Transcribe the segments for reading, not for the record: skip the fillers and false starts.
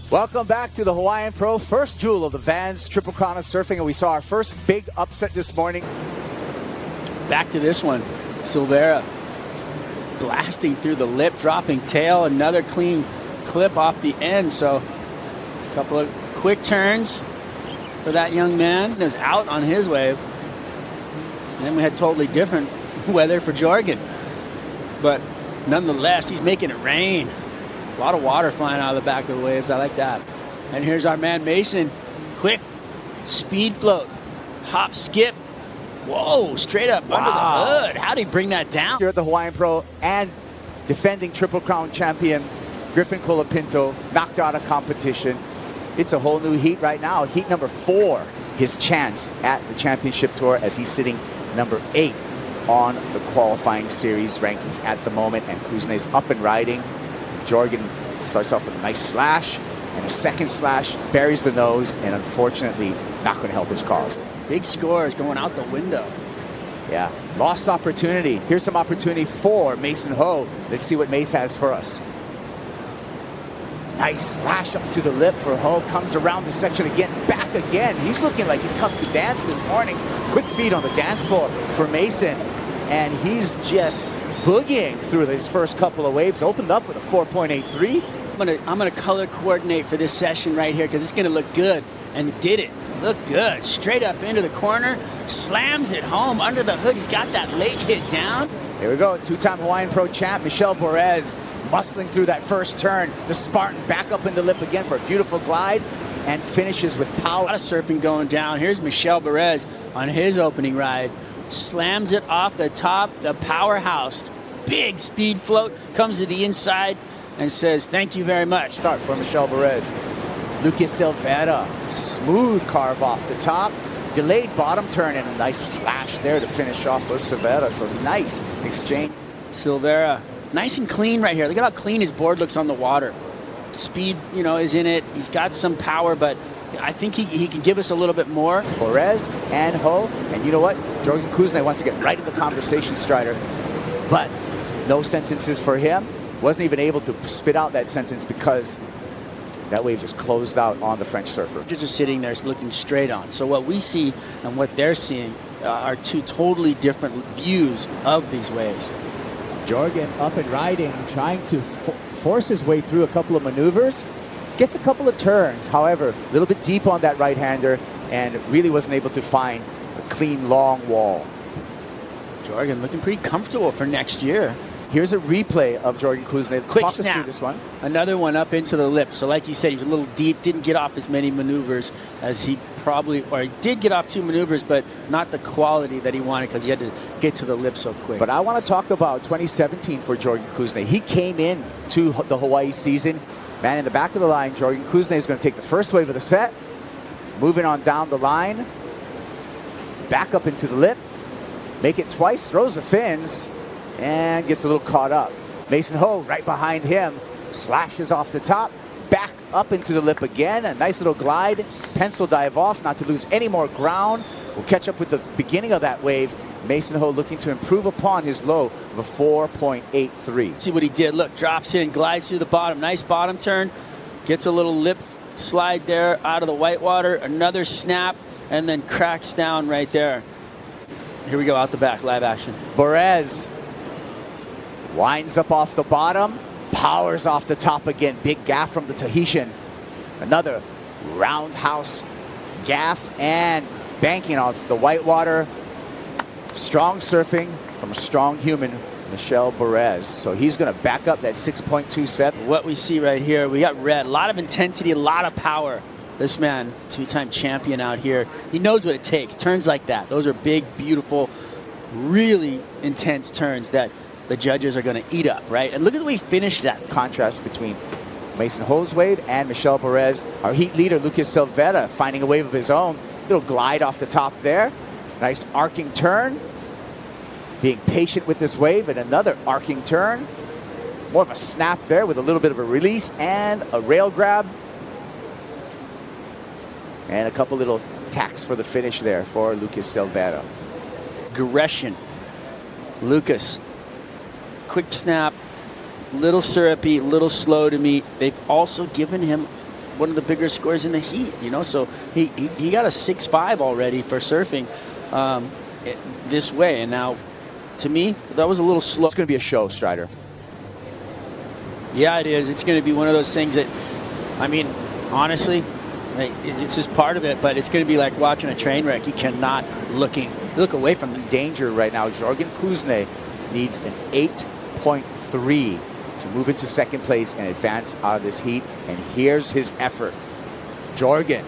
Welcome back to the Hawaiian Pro, first jewel of the Vans Triple Crown of Surfing, and we saw our first big upset this morning. Back to this one, Silveira blasting through the lip, dropping tail, another clean clip off the end. So a couple of quick turns for that young man. Is out on his wave. And then we had totally different weather for Jorgen. But nonetheless, he's making it rain. A lot of water flying out of the back of the waves. I like that. And here's our man Mason. Quick speed float. Hop, skip. Whoa, straight up under the hood. How'd he bring that down? Here at the Hawaiian Pro, and defending Triple Crown champion Griffin Colapinto knocked out of competition. It's a whole new heat right now. Heat number 4, his chance at the championship tour, as he's sitting number 8 on the qualifying series rankings at the moment. And Couzinet's up and riding. Jorgen starts off with a nice slash, and a second slash buries the nose, and unfortunately not going to help his cause. Big scores going out the window. Yeah, lost opportunity. Here's some opportunity for Mason Ho. Let's see what Mace has for us. Nice slash up to the lip for Ho. Comes around the section again, back again. He's looking like he's come to dance this morning. Quick feed on the dance floor for Mason, and he's just boogieing through his first couple of waves. Opened up with a 4.83. I'm gonna color coordinate for this session right here because it's gonna look good, and it did it. Look good. Straight up into the corner, slams it home under the hood. He's got that late hit down. Here we go. Two-time Hawaiian Pro champ M.Bourez muscling through that first turn. The Spartan back up in the lip again for a beautiful glide, and finishes with power. A lot of surfing going down. Here's M.Bourez on his opening ride. Slams it off the top, the powerhouse. Big speed float, comes to the inside and says, thank you very much. Start for M.Bourez. L.Silveira, smooth carve off the top. Delayed bottom turn and a nice slash there to finish off L.Silveira. So nice exchange. Silveira, nice and clean right here. Look at how clean his board looks on the water. Speed, is in it. He's got some power, but I think he can give us a little bit more. Bourez and Ho, and you know what? J.Couzinet wants to get right in the conversation, Strider, but no sentences for him. Wasn't even able to spit out that sentence because that wave just closed out on the French surfer. Just sitting there looking straight on. So what we see and what they're seeing are two totally different views of these waves. Jorgen up and riding, trying to force his way through a couple of maneuvers. Gets a couple of turns, however, a little bit deep on that right-hander, and really wasn't able to find a clean, long wall. Jorgen looking pretty comfortable for next year. Here's a replay of J.Couzinet. Quick snap. Through this one. Another one up into the lip. So like you said, he was a little deep, didn't get off as many maneuvers as he probably, or he did get off 2 maneuvers, but not the quality that he wanted because he had to get to the lip so quick. But I want to talk about 2017 for J.Couzinet. He came in to the Hawaii season. Man, in the back of the line, J.Couzinet is going to take the first wave of the set. Moving on down the line. Back up into the lip. Make it twice, throws the fins, and gets a little caught up. Mason Ho right behind him, slashes off the top, back up into the lip again, a nice little glide, pencil dive off, not to lose any more ground. We'll catch up with the beginning of that wave. Mason Ho looking to improve upon his low of a 4.83. See what he did, look, drops in, glides through the bottom, nice bottom turn, gets a little lip slide there out of the whitewater, another snap, and then cracks down right there. Here we go, out the back, live action. Bourez winds up off the bottom, powers off the top again. Big gaff from the Tahitian. Another roundhouse gaff and banking off the whitewater. Strong surfing from a strong human, M.Bourez. So he's going to back up that 6.27. What we see right here, we got red. A lot of intensity, a lot of power. This man, 2-time champion out here, he knows what it takes. Turns like that. Those are big, beautiful, really intense turns that the judges are going to eat up, right? And look at the way he finished that. Contrast between Mason Ho's wave and M.Bourez. Our heat leader, L.Silveira, finding a wave of his own. Little glide off the top there. Nice arcing turn. Being patient with this wave, and another arcing turn. More of a snap there with a little bit of a release and a rail grab. And a couple little tacks for the finish there for L.Silveira. Aggression. Lucas. Quick snap. Little syrupy, little slow to meet. They've also given him one of the bigger scores in the heat, you know. So he got a 6.5 already for surfing this way. And now, to me, that was a little slow. It's going to be a show, Strider. Yeah, it is. It's going to be one of those things that, I mean, honestly, like, it's just part of it, but it's going to be like watching a train wreck. You cannot look away from them. Danger right now. J.Couzinet needs an 8.3 to move into second place and advance out of this heat. And here's his effort. Jorgen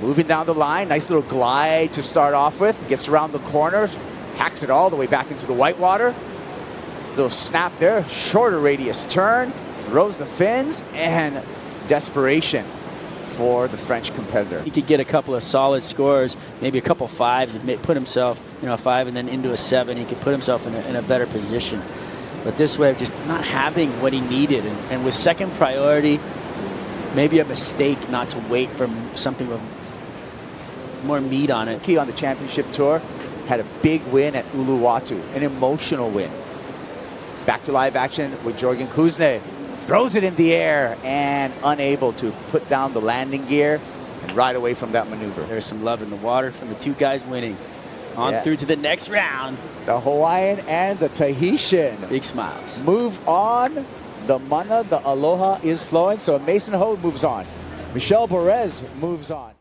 moving down the line. Nice little glide to start off with. Gets around the corner. Hacks it all the way back into the whitewater. Little snap there. Shorter radius turn. Throws the fins. And desperation for the French competitor. He could get a couple of solid scores, maybe a couple fives, and put himself, you know, a 5 and then into a 7. He could put himself in a better position. But this way of just not having what he needed, and with second priority, maybe a mistake not to wait for something with more meat on it. He on the championship tour had a big win at Uluwatu, an emotional win. Back to live action with J.Couzinet. Throws it in the air and unable to put down the landing gear and ride away from that maneuver. There's some love in the water from the two guys winning. On through to the next round. The Hawaiian and the Tahitian. Big smiles. Move on. The mana, the aloha is flowing. So Mason Ho moves on. M.Bourez moves on.